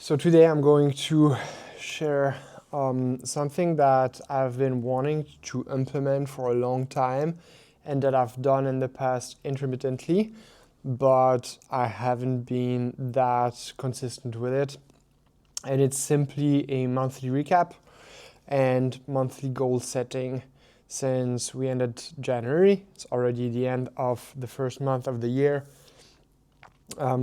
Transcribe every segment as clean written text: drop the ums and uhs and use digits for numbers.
So today I'm going to share something that I've been wanting to implement for a long time and that I've done in the past intermittently, but I haven't been that consistent with it. And it's simply a monthly recap and monthly goal setting. Since we ended January, it's already the end of the first month of the year. I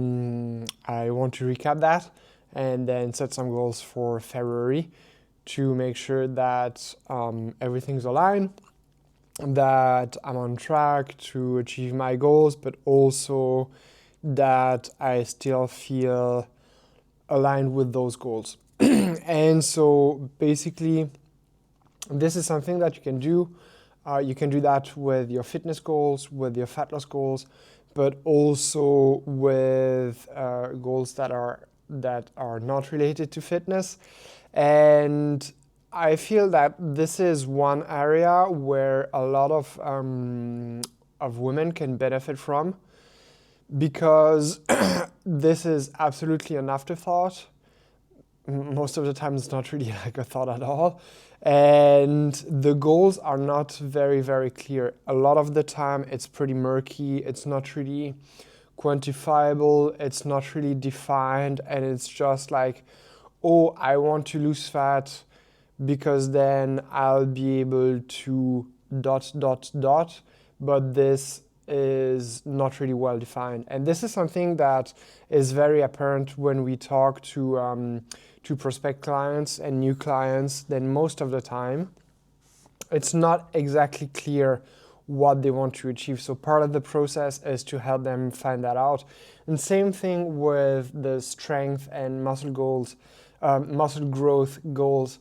want to recap that and then set some goals for February to make sure that everything's aligned, that I'm on track to achieve my goals, but also that I still feel aligned with those goals. And so basically, this is something that you can do. You can do that with your fitness goals, with your fat loss goals, but also with goals that are not related to fitness. And I feel that this is one area where a lot of women can benefit from, because this is absolutely an afterthought. Most of the time it's not really like a thought at all, and the goals are not very, very clear. A lot of the time it's pretty murky, it's not really quantifiable, it's not really defined, and it's just like, oh, I want to lose fat because then I'll be able to ... but this is not really well defined. And this is something that is very apparent when we talk to prospect clients and new clients. Then most of the time it's not exactly clear what they want to achieve. So part of the process is to help them find that out. And same thing with the strength and muscle goals, muscle growth goals.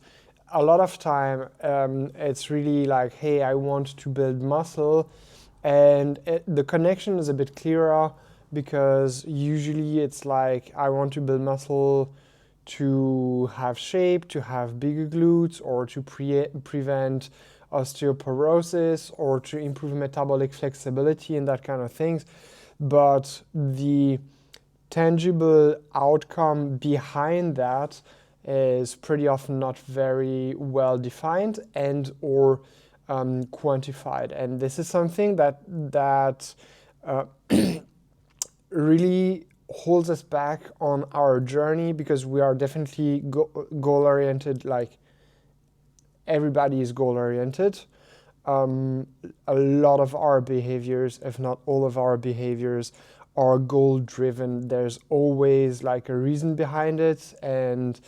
A lot of time it's really like, hey, I want to build muscle, and the connection is a bit clearer, because usually it's like, I want to build muscle to have shape, to have bigger glutes, or to prevent osteoporosis, or to improve metabolic flexibility and that kind of things. But the tangible outcome behind that is pretty often not very well defined and or quantified. And this is something that really holds us back on our journey, because we are definitely goal oriented. Like, everybody is goal oriented. A lot of our behaviors, if not all of our behaviors, are goal driven. There's always like a reason behind it, and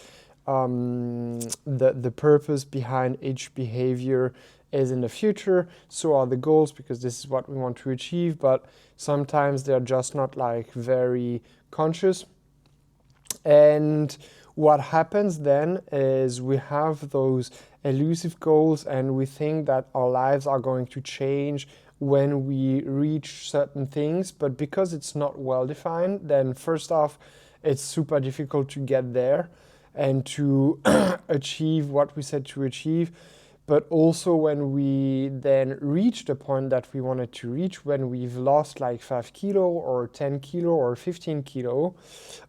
the purpose behind each behavior is in the future. So are the goals, because this is what we want to achieve, but sometimes they're just not like very conscious. And what happens then is we have those elusive goals, and we think that our lives are going to change when we reach certain things. But because it's not well defined, then first off, it's super difficult to get there and to achieve what we said to achieve. But also, when we then reach the point that we wanted to reach, when we've lost like 5 kilo or 10 kilo or 15 kilo,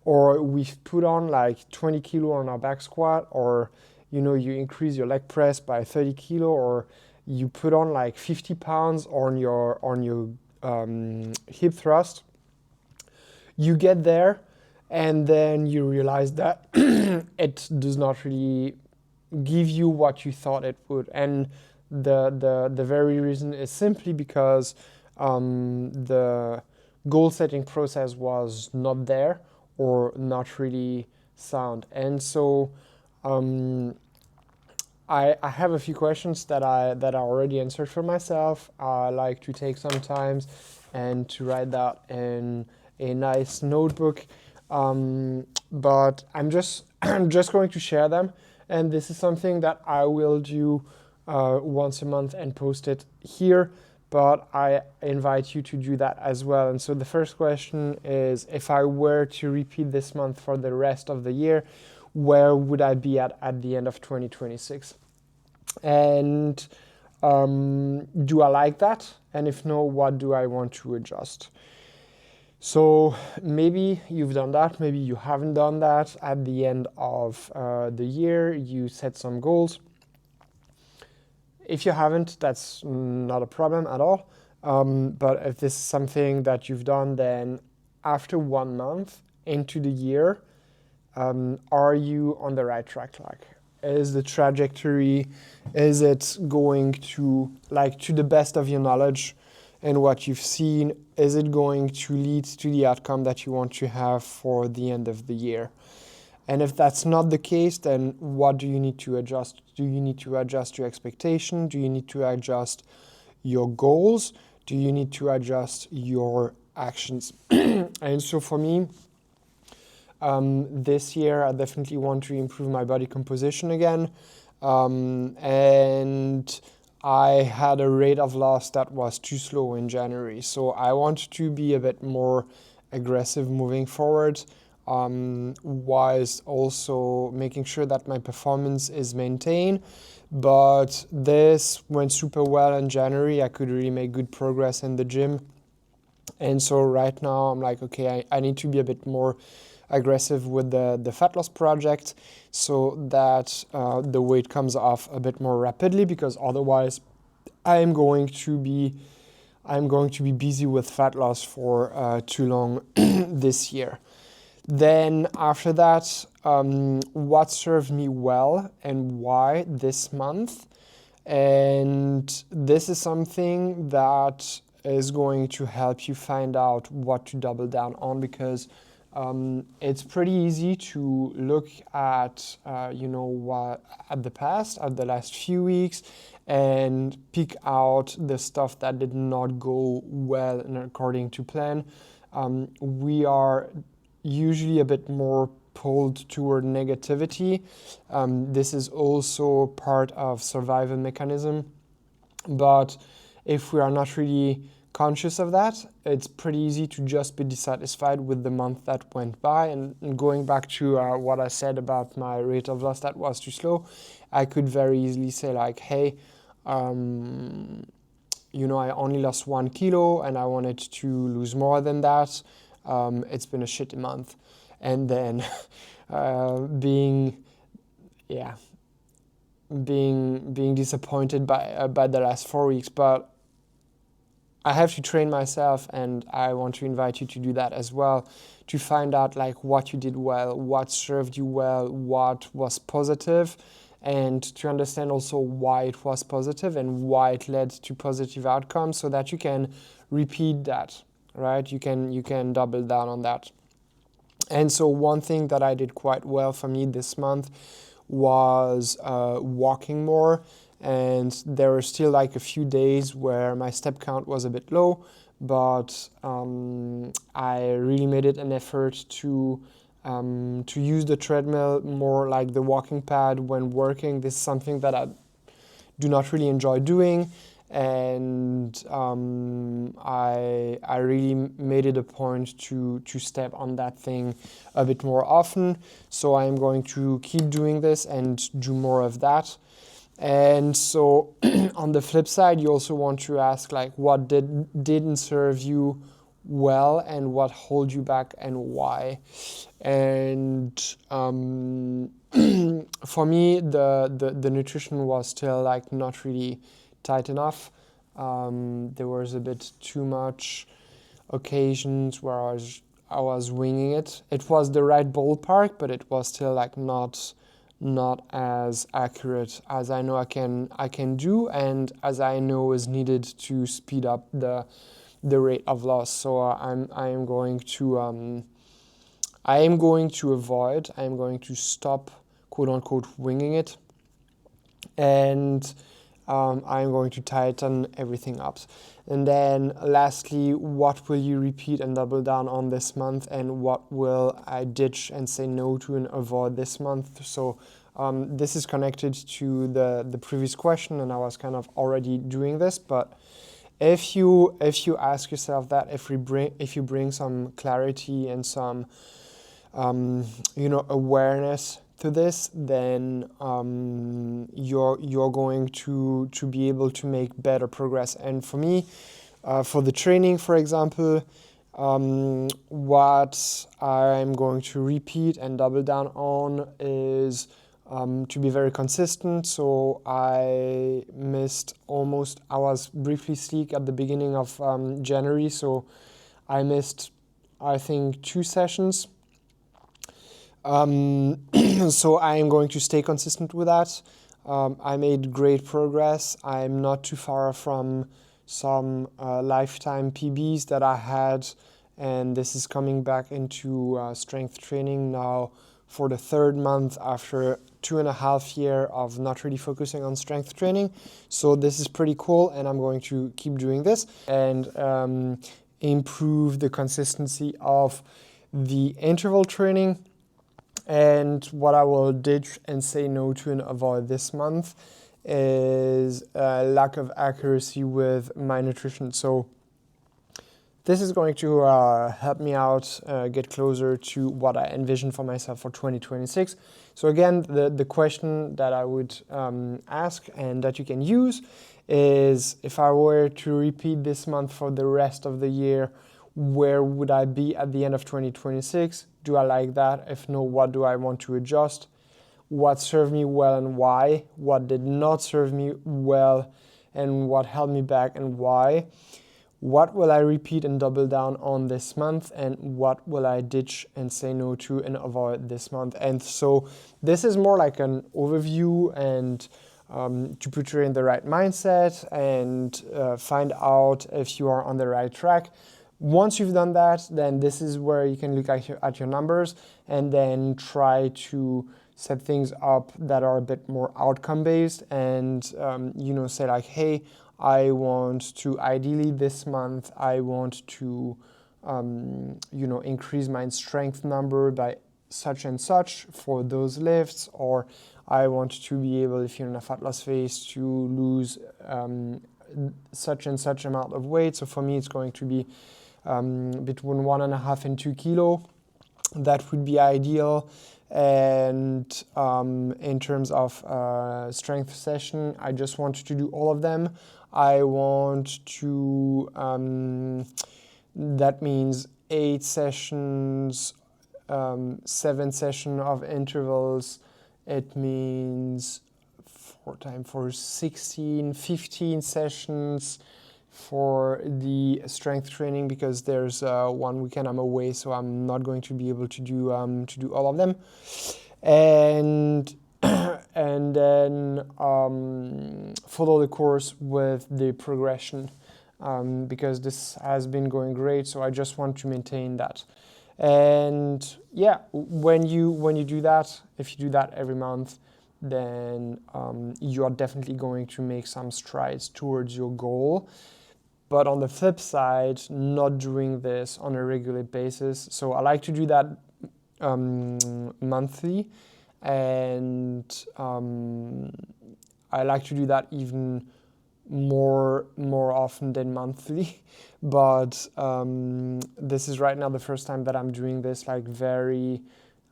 or we've put on like 20 kilo on our back squat, or you increase your leg press by 30 kilo, or you put on like 50 pounds on your hip thrust, you get there, and then you realize that it does not really give you what you thought it would. And the very reason is simply because the goal setting process was not there, or not really sound. And so I have a few questions that I already answered for myself. I like to take some time and to write that in a nice notebook, but I'm just going to share them. And this is something that I will do once a month and post it here, but I invite you to do that as well. And so the first question is, if I were to repeat this month for the rest of the year, where would I be at the end of 2026? And do I like that? And if no, what do I want to adjust? So maybe you've done that, maybe you haven't done that. At the end of the year, you set some goals. If you haven't, that's not a problem at all. But if this is something that you've done, then after 1 month into the year, are you on the right track? Like, is the trajectory, is it going to, like, to the best of your knowledge and what you've seen, is it going to lead to the outcome that you want to have for the end of the year? And if that's not the case, then what do you need to adjust? Do you need to adjust your expectation? Do you need to adjust your goals? Do you need to adjust your actions? And so for me, this year, I definitely want to improve my body composition again. And I had a rate of loss that was too slow in January. So I want to be a bit more aggressive moving forward, whilst also making sure that my performance is maintained. But this went super well in January. I could really make good progress in the gym. And so right now I'm like, okay, I need to be a bit more aggressive with the fat loss project so that the weight comes off a bit more rapidly, because otherwise I'm going to be busy with fat loss for too long this year. Then after that, what served me well and why this month. And this is something that is going to help you find out what to double down on, because it's pretty easy to look at, at the past, at the last few weeks, and pick out the stuff that did not go well and according to plan. We are usually a bit more pulled toward negativity. This is also part of survival mechanism. But if we are not really conscious of that, it's pretty easy to just be dissatisfied with the month that went by. And going back to what I said about my rate of loss that was too slow, I could very easily say like, hey, I only lost 1 kilo and I wanted to lose more than that. It's been a shitty month. And then being disappointed by the last 4 weeks. But I have to train myself, and I want to invite you to do that as well, to find out like what you did well, what served you well, what was positive, and to understand also why it was positive and why it led to positive outcomes, so that you can repeat that, right? You can double down on that. And so one thing that I did quite well for me this month was walking more. And there were still like a few days where my step count was a bit low, but I really made it an effort to use the treadmill more like the walking pad when working. This is something that I do not really enjoy doing, and I really made it a point to step on that thing a bit more often. So I'm going to keep doing this and do more of that. And so on the flip side, you also want to ask like what didn't serve you well and what hold you back and why. And for me, the nutrition was still like not really tight enough. There was a bit too much occasions where I was winging it. It was the right ballpark, but it was still like not as accurate as I know I can do, and as I know is needed to speed up the rate of loss. So I am going to stop, quote unquote, winging it, and I'm going to tighten everything up. And then lastly, what will you repeat and double down on this month, and what will I ditch and say no to and avoid this month? So this is connected to the previous question, and I was kind of already doing this, but if you ask yourself that, if you bring some clarity and some awareness to this, then you're going to be able to make better progress. And for me, for the training, for example, What I'm going to repeat and double down on is to be very consistent. So I was briefly sick at the beginning of January, so I missed, I think, 2 sessions. So I am going to stay consistent with that. I made great progress. I'm not too far from some lifetime PBs that I had, and this is coming back into strength training now for the 3rd month after 2.5 years of not really focusing on strength training. So this is pretty cool, and I'm going to keep doing this and improve the consistency of the interval training. And what I will ditch and say no to and avoid this month is lack of accuracy with my nutrition. So this is going to help me out get closer to what I envision for myself for 2026. So again, the question that I would ask and that you can use is, if I were to repeat this month for the rest of the year, where would I be at the end of 2026? Do I like that? If no, what do I want to adjust? What served me well and why? What did not serve me well and what held me back and why? What will I repeat and double down on this month, and what will I ditch and say no to and avoid this month? And so this is more like an overview and to put you in the right mindset and find out if you are on the right track. Once you've done that, then this is where you can look at your numbers and then try to set things up that are a bit more outcome based and say like, hey, I want to, ideally this month, I want to increase my strength number by such and such for those lifts, or I want to be able, if you're in a fat loss phase, to lose such and such amount of weight. So for me, it's going to be between 1.5 and 2 kilo. That would be ideal. And in terms of strength session, I just want to do all of them. I want to, that means 8 sessions, 7 sessions of intervals. It means 4 times 4, 16, 15 sessions for the strength training, because there's 1 weekend I'm away, so I'm not going to be able to do all of them. And and then follow the course with the progression, because this has been going great, so I just want to maintain that. And yeah, when you do that, if you do that every month, then you are definitely going to make some strides towards your goal. But on the flip side, not doing this on a regular basis. So I like to do that monthly, and I like to do that even more often than monthly. But this is right now the first time that I'm doing this like very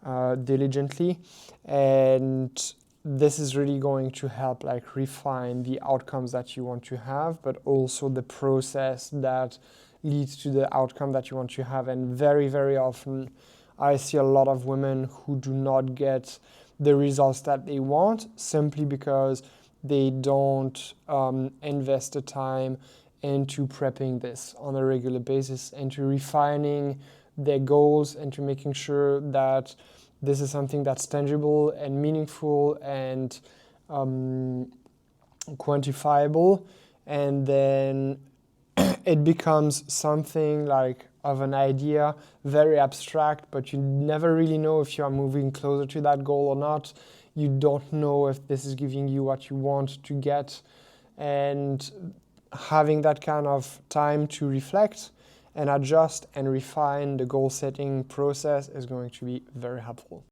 diligently, and this is really going to help like refine the outcomes that you want to have, but also the process that leads to the outcome that you want to have. And very, very often I see a lot of women who do not get the results that they want simply because they don't invest the time into prepping this on a regular basis, into refining their goals, and to making sure that this is something that's tangible and meaningful and quantifiable. And then it becomes something like of an idea, very abstract, but you never really know if you are moving closer to that goal or not. You don't know if this is giving you what you want to get. And having that kind of time to reflect and adjust and refine the goal setting process is going to be very helpful.